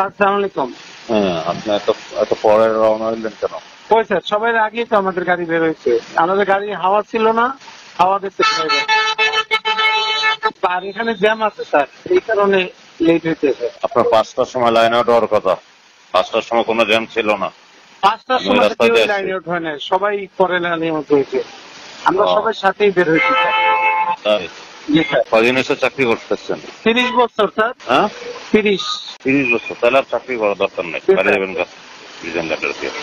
আসসালামু আলাইকুম। হ্যাঁ, আপনি এত পরে রওনা হইলেন কেন? কই স্যার, সবাই আগেই তো আমাদের গাড়ি বের হয়েছে। আমাদের গাড়ি হাওয়া ছিল না, হাওয়া দিচ্ছে আর এখানে জ্যাম আছে স্যার, এই কারণে লেট হইতেছে। আপনার 5টার সময় লাইন আউট হওয়ার কথা, 5টার সময় কোনো জ্যাম ছিল না। 5টার সময় কেউ লাইন আউট হয় না, সবাই পরে লাইন আউট হয়েছে। আমরা সবাই সাথেই বের হয়েছি স্যার। তাই? জি স্যার। কদিন এসে চাকরি করতেছেন? 30 বছর স্যার। হ্যাঁ, 30 বছর। তাহলে আর চাকরি করার দরকার নেই, বাইরে যাবেন কাজ।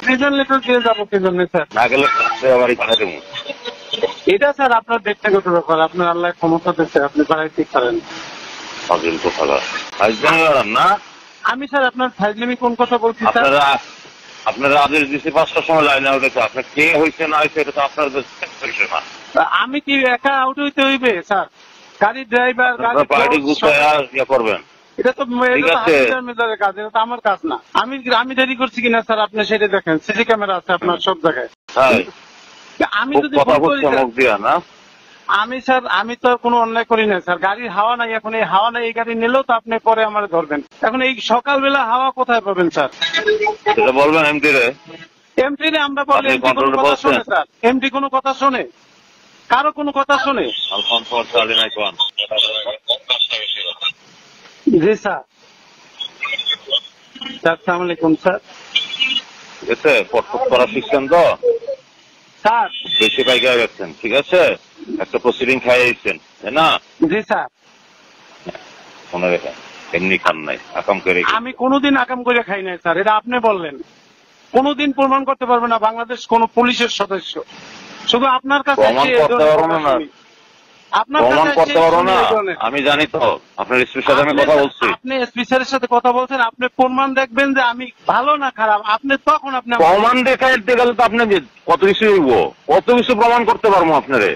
রিজন লেটার দিয়ে যাবো কি জন্য স্যার? না গেলে বাড়ি পাঠিয়ে দেবো। এটা স্যার আপনার ব্যক্তিগত ব্যাপার, আপনার আল্লাহ ক্ষমতা দিচ্ছে, আপনি বাড়াইতে পারেন। ফাজিল কোথাকার। না, আমি স্যার আপনার ফাইজলামি কোন কথা বলছি স্যার? আপনারা আদেশ দিচ্ছি 5টার সময় লাইন আউট হয়েছে, আপনার কে হয়েছে না হয়েছে এটা তো আপনার বিষয় না। আমি কি একা আউট হইতে হইবে স্যার? গাড়ির ড্রাইভার, পার্টি গুছায় ইয়ে করবেন। এটা তো মেজারের কাজ, এটা তো আমার কাজ না। আমি দেরি করছি কিনা স্যার আপনি সেটা দেখেন, সিসি ক্যামেরা আছে আপনার সব জায়গায়। আমি যদি আমি স্যার, আমি তো কোনো অন্যায় করি না স্যার। গাড়ির হাওয়া নাই, এখন এই হাওয়া নাই, এই গাড়ি নিলেও তো আপনি পরে আমার ধরবেন। এখন এই সকালবেলা হাওয়া কোথায় পাবেন স্যার? এটা বলবেন এমডি রে। এমডি রে আমরা বলি, এমডি কোনো কথা শোনে স্যার? এমডি কোনো কথা শোনে? কারো কোনো কথা শোনে? জি স্যার। আসসালামু আলাইকুম স্যার। ঠিক আছে, ফটফট করা শিখছেন তো স্যার? বেশি পাইকা গেছেন, ঠিক আছে, একটা প্রসিডিং খাইয়েছেন, তাই না? জি স্যার। মনে রেখেন, এমনি খান নাই, আকাম করে। আমি কোনোদিন আকাম করে খাই নাই স্যার, এটা আপনি বললেন। কোনোদিন প্রমাণ করতে পারবে না বাংলাদেশ কোন পুলিশের সদস্য। শুধু আপনার কাছে প্রমাণ করতে পারবো না, প্রমাণ করতে পারবো না। আমি জানি তো, আপনার এসপির সাথে আমি কথা বলছি। আপনি এসপি স্যারের সাথে কথা বলছেন, আপনি প্রমাণ দেখবেন যে আমি ভালো না খারাপ, আপনি তখন আপনি প্রমাণ দেখাইতে গেলে তো আপনি কত কিছু হইব, কত কিছু প্রমাণ করতে পারবো আপনারে।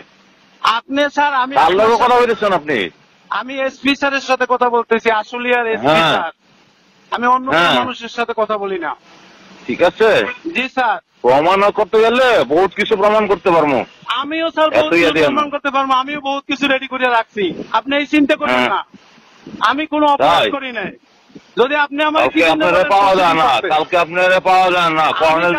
আপনি স্যার, আমি আল্লাহর কথা বলেছেন আপনি। আমি এসপি স্যারের সাথে কথা বলতেছি, আসলে আর এসপি স্যার, আমি অন্য কোনো মানুষের সাথে কথা বলি না। ঠিক আছে। জি স্যার। প্রমাণ করতে গেলে বহুত কিছু প্রমাণ করতে পারবো। আমিও স্যার বহুত কিছু প্রমাণ করতে পারবো, আমিও বহুত কিছু রেডি করে রাখছি, আপনি এই চিন্তা করেন না। আমি কোনো অপরাধ করি নাই। যদি আপনি আমার পাওয়া যায় না, কালকে আপনারা পাওয়া যায় না, কর্নেল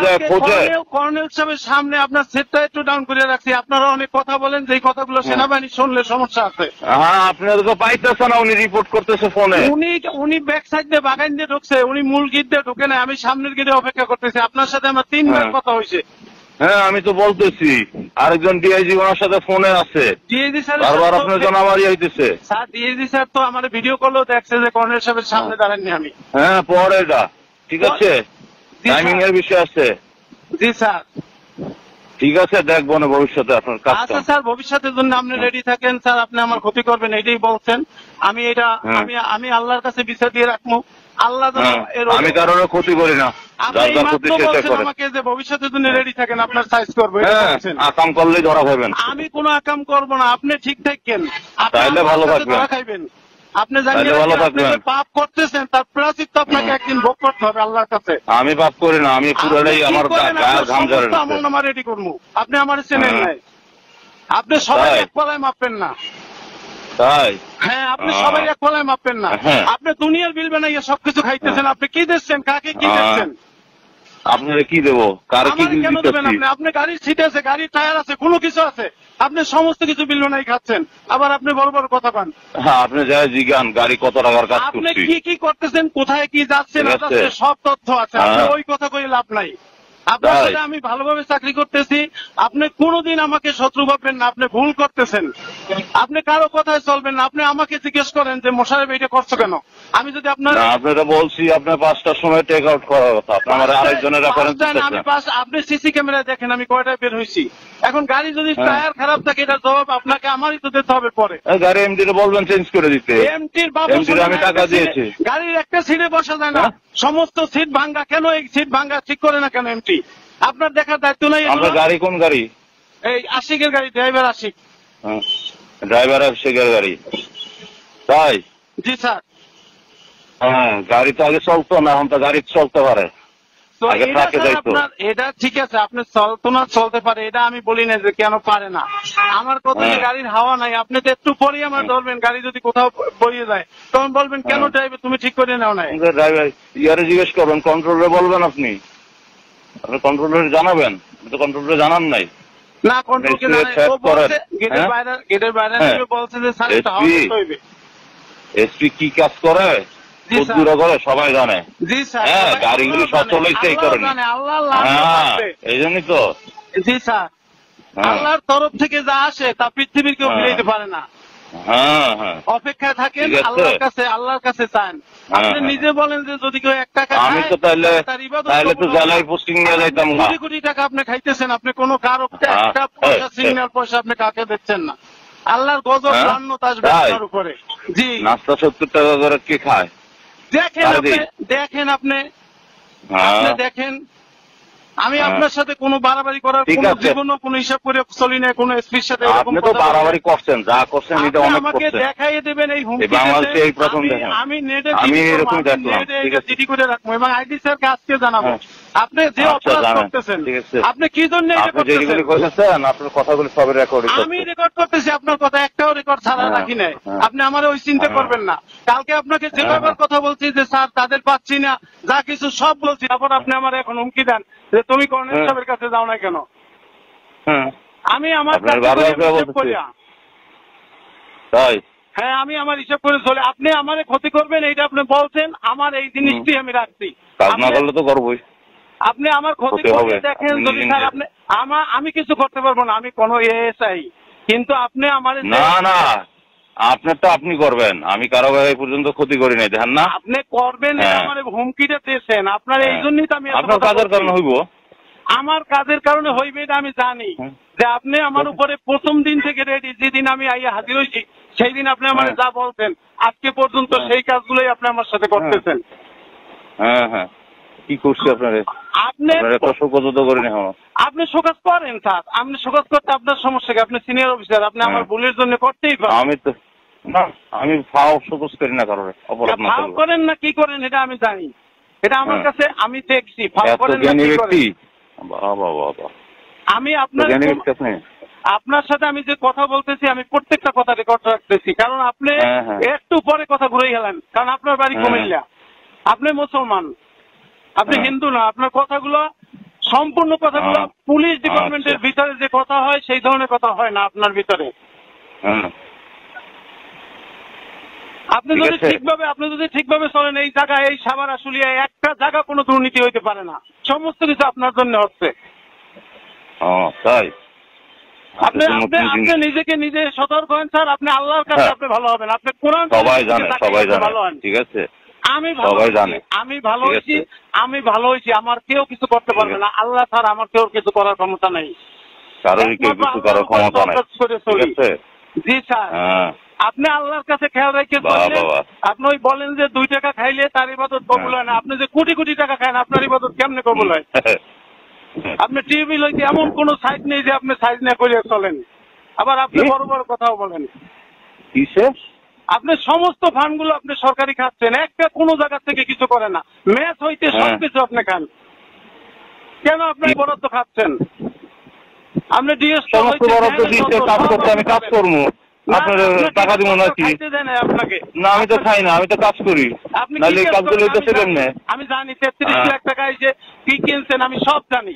কর্নেল সাহেবের সামনে আপনার সেটটা একটু ডাউন করে রাখছি। আপনারা অনেক কথা বলেন, যে কথাগুলো সেনাবাহিনী শুনলে সমস্যা আছে। হ্যাঁ, আপনারা তো পাইতেছে না, উনি রিপোর্ট করতেছে ফোনে। উনি ব্যাক সাইড দিয়ে বাগান দিয়ে ঢুকছে, উনি মূল গেট দিয়ে ঢুকে নাই, আমি সামনের গেটে অপেক্ষা করতেছি। আপনার সাথে আমার 3বার কথা হয়েছে। হ্যাঁ, আমি তো বলতেছি, আরেকজন ডিআইজি ওনার সাথে ফোনে আছে, ডিআইজি স্যার বারবার আপনার জন্য আমারই হইতেছে। স্যার ডিআইজি স্যার তো আমার ভিডিও কলও দেখছে যে কর্নেল সাহেবের সামনে দাঁড়াননি আমি। হ্যাঁ, পরে এটা ঠিক আছে, টাইমিং এর বিষয় আছে। জি স্যার। ঠিক আছে, দেখবো না ভবিষ্যতে আপনার কাজ। আচ্ছা স্যার, ভবিষ্যতের জন্য আপনি রেডি থাকেন স্যার, আপনি আমার ক্ষতি করবেন এটাই বলছেন। আমি এটা আমি আল্লাহর কাছে বিচার দিয়ে রাখবো। আল্লাহ আমি কারোর ক্ষতি করি না, আমাকে যে ভবিষ্যতের জন্য রেডি থাকেন, আপনার সাইজ করবো। আকাম করলেই ধরা খাবেন। আমি কোনো আকাম করবো না, আপনি ঠিক থাকেন, তাইলে ভালো থাকবেন। ধরা খাইবেন আপনি, জানেন পাপ করতেছেন, তার প্রায়শ্চিত্ত আপনাকে একদিন ভোগ করতে হবে আল্লাহর কাছে। আমি পাপ করি না, আমি পুরোটাই আমার আমল নামা রেডি করবো। আপনি আমার চেনেন নাই, আপনি সবাই এক পালায় মাপবেন না। তাই? হ্যাঁ, আপনি সবাই এক পালায় মাপবেন না। আপনি দুনিয়ার বিল বানাইয়া সবকিছু খাইতেছেন, আপনি কি দিচ্ছেন, কাকে কি দিচ্ছেন? আপনারা কি দেবো, কার কি কেন দেবেন? আপনি গাড়ির সিট আছে, গাড়ির টায়ার আছে, কোনো কিছু আছে, আপনি সমস্ত কিছু বিল বানাই খাচ্ছেন, আবার আপনি বড় বড় কথা পান। হ্যাঁ, আপনি যাই জিজ্ঞান গাড়ি কত টাকার কাজ করছি, আপনি কি কি করতেছেন, কোথায় কি যাচ্ছেন, সব তথ্য আছে। আপনি ওই কথা কই লাভ নাই। আপনার সাথে আমি ভালোভাবে চাকরি করতেছি, আপনি কোনোদিন আমাকে শত্রু ভাববেন না। আপনি ভুল করতেছেন, আপনি কারো কথায় চলবেন না। আপনি আমাকে জিজ্ঞেস করেন যে মোশাররফ এটা করছো কেন। আমি যদি আপনারা বলছি আপনার 5টার সময় টেক আউট করার কথা, আপনার আরেকজনের রেফারেন্স আপনি সিসি ক্যামেরায় দেখেন আমি কয়টায় বের হয়েছি। এখন গাড়ি যদি টায়ার খারাপ থাকে, এটার জবাব আপনাকে আমারই তো দিতে হবে পরে। গাড়ি এমডি রে বলবেন চেঞ্জ করে দিতে। এমটির বাবু, আমি টাকা দিয়েছি, গাড়ির একটা সিটে বসা যায় না, সমস্ত সিট ভাঙ্গা। কেন এই সিট ভাঙ্গা ঠিক করে না কেন এমটি? আপনার দেখার দায়িত্ব নাই? আপনার গাড়ি কোন গাড়ি? এই আশিকের গাড়ি, ড্রাইভার আশিক। ড্রাইভার আশিকের গাড়ি, তাই? জি স্যার। হ্যাঁ, গাড়ি তো আগে চলতো না, এখন তো গাড়ি চলতে পারে। তো আগে এটা ট্রাকে স্যার যাইতো। আপনার, এটা ঠিক আছে, আপনি চলতো না চলতে পারে, এটা আমি বলি না যে কেন পারে না। আমার কথা যে গাড়ির হাওয়া নাই, আপনি তো একটু পরেই আমার ধরবেন, গাড়ি যদি কোথাও পড়িয়ে যায় তখন বলবেন কেন ড্রাইভার তুমি ঠিক করে নাও নাই। ড্রাইভার ইয়ারে জিজ্ঞেস করবেন, কন্ট্রোলারে বলবেন, আপনি কন্ট্রোলারে জানাবেন, আপনি তো কন্ট্রোলারে জানান নাই। না কন্ট্রোলকে জানাই, ও বলছে গেটের বাইরে নেমে বলছে যে স্যার এটা হইবে। এসপি কি কাজ করে, দূরে করে সবাই জানে। জি স্যার, হ্যাঁ, গাড়িগুলি সব চলেছে এই কারণে। হ্যাঁ, এই জন্যই তো। জি স্যার, আল্লাহর তরফ থেকে যা আসে তা পৃথিবীর কেউ ফিরাইতে পারে না। হ্যাঁ হ্যাঁ, অপেক্ষায় থাকেন, আল্লাহর কাছে চান। আপনি নিজে বলেন যে যদি কেউ 1 টাকা আমি তো তাহলে তো জেলায় পোস্টিং নিয়ে যাইতাম না। কোটি কোটি টাকা আপনি খাইতেছেন, আপনি কোনো কারো একটা পয়সা, সিগন্যাল পয়সা আপনি কাকে দিচ্ছেন না। আল্লাহর গজব লান্নত আসবে আপনার উপরে। জি, নাস্তা 70 টাকা করে কে খায়? দেখেন আপনি দেখেন, আমি আপনার সাথে কোনো বাড়াবাড়ি করার কোনো জীবনও কোনো হিসাব করে চলি না। কোনো এসপির সাথে আপনি তো বাড়াবাড়ি করছেন, যা করছেন এটা অনেক আমাকে করছেন। দেখাইয়ে দেবেন এই হুমকি। বাংলাদেশে এই প্রথম দেখেন। আমি নেটে আমি এরকম দেখলাম, জিডি করে রাখবো এবং আইডি স্যারকে আজকে জানাবো আপনি যে অপরাধ করতেছেন। আপনি কি জন্য এটা করতেছেন? আপনার কথাগুলো সব রেকর্ড। আমি রেকর্ড করতেছি আপনার কথা, একটাও রেকর্ড ছাড়া রাখি নাই। আপনি আমার ওই চিন্তা করবেন না। কালকে আপনাকে যে ব্যাপার কথা বলছি যে স্যার তাদের পাচ্ছি না, যা কিছু সব বলছি, তারপর আপনি আমার এখন হুমকি দেন যে তুমি কর্নেল সাহেবের কাছে যাও না কেন। আমি আমার তাই, হ্যাঁ, আমি আমার হিসাব করে চলে। আপনি আমারে ক্ষতি করবেন এইটা আপনি বলছেন, আমার এই জিনিসটি আমি রাখছি। কাজ না করলে তো করবোই। আপনি আমার ক্ষতি করে দেখেন, যদি স্যার আপনি আমি কিছু করতে পারবো না, আমি কোনো এএসআই, কিন্তু আপনি আমার না আপনারটা আপনি করবেন, আমি কারো এই পর্যন্ত ক্ষতি করি নাই, দেখেন না আপনি করবেন। আমার হুমকিটা দিয়েছেন আপনার, এই জন্যই তো আমি আপনার কাজের কারণে হইব। আমার কাজের কারণে হইবে এটা আমি জানি যে আপনি আমার উপরে প্রথম দিন থেকে রেডি। যেদিন আমি আইয়া হাজির হয়েছি সেই দিন আপনি আমার যা বলছেন আজকে পর্যন্ত সেই কাজগুলোই আপনি আমার সাথে করতেছেন। হ্যাঁ হ্যাঁ, কি করছি আপনারে? আপনি শোকজ করেন, আপনি শোকজ করেন স্যার, আপনি শোকজ করতে আপনার সমস্যা কি? আপনি সিনিয়র অফিসার, আপনি আমার ভুলের জন্য করতেই পারেন। আমি তো না, আমি ফাও শোকজ করি না কারোর অপরাধ না। ফাও করেন না কি করেন এটা আমি জানি, এটা আমার কাছে আমি দেখছি। ফাও করেন না কি করেন। আমি আপনার সাথে আমি যে কথা বলতেছি আমি প্রত্যেকটা কথা রেকর্ড রাখতেছি, কারণ আপনি একটু পরে কথা ঘুরে গেলেন, কারণ আপনার বাড়ি কুমিল্লা, আপনি মুসলমান, আপনি হিন্দু না। আপনার কথাগুলো সম্পূর্ণ কথাগুলো পুলিশ ডিপার্টমেন্টের ভিতরে যে কথা হয় সেই ধরনের কথা হয় না আপনার ভিতরে। আপনি যদি ঠিকভাবে চলেন, এই জায়গায় এই সাভার আশুলিয়ায় একটা জায়গা কোনো দুর্নীতি হইতে পারে না। সমস্ত কিছু আপনার জন্য হচ্ছে। তাই আপনি নিজেকে নিজে সতর্ক হন স্যার। আপনি আল্লাহর কাছে আপনি ভালো হবেন, আপনি কোরআন সবাই জানে ভালো হন। ঠিক আছে, আমি ভালো হয়েছি, আমার কেউ কিছু করতে পারবে না। আল্লাহ স্যার আমার কেউ কিছু করার ক্ষমতা নেই, কারোর কেউ কিছু করার ক্ষমতা নেই। জি স্যার, আপনি আল্লাহর কাছে খেয়াল রেখে আপনি ওই বলেন যে 2 টাকা খাইলে তার ইবাদত কবুল হয় না। আপনি যে কোটি কোটি টাকা খান আপনার ইবাদত কেমনে কবুল হয়? আপনি টিভি লইতে এমন কোন সাইজ নেই যে আপনি সাইজ না করে চলেন, আবার আপনি বড় বড় কথাও বলেন। আপনি সমস্ত ফান্ডগুলো আপনি সরকারি খাচ্ছেন, একটা কোনো জায়গা থেকে কিছু করে না। ম্যাচ হইতে সবকিছু আপনি খান, কেন আপনি বরাদ্দ খাচ্ছেন? আপনি ডিএস আমি কাজ করবো, আপনার টাকা দিব নাকি? আপনাকে না, আমি তো খাই না, আমি তো কাজ করি। আপনি কাজগুলো আমি জানি 33 লাখ টাকা এসে কি কিনছেন আমি সব জানি।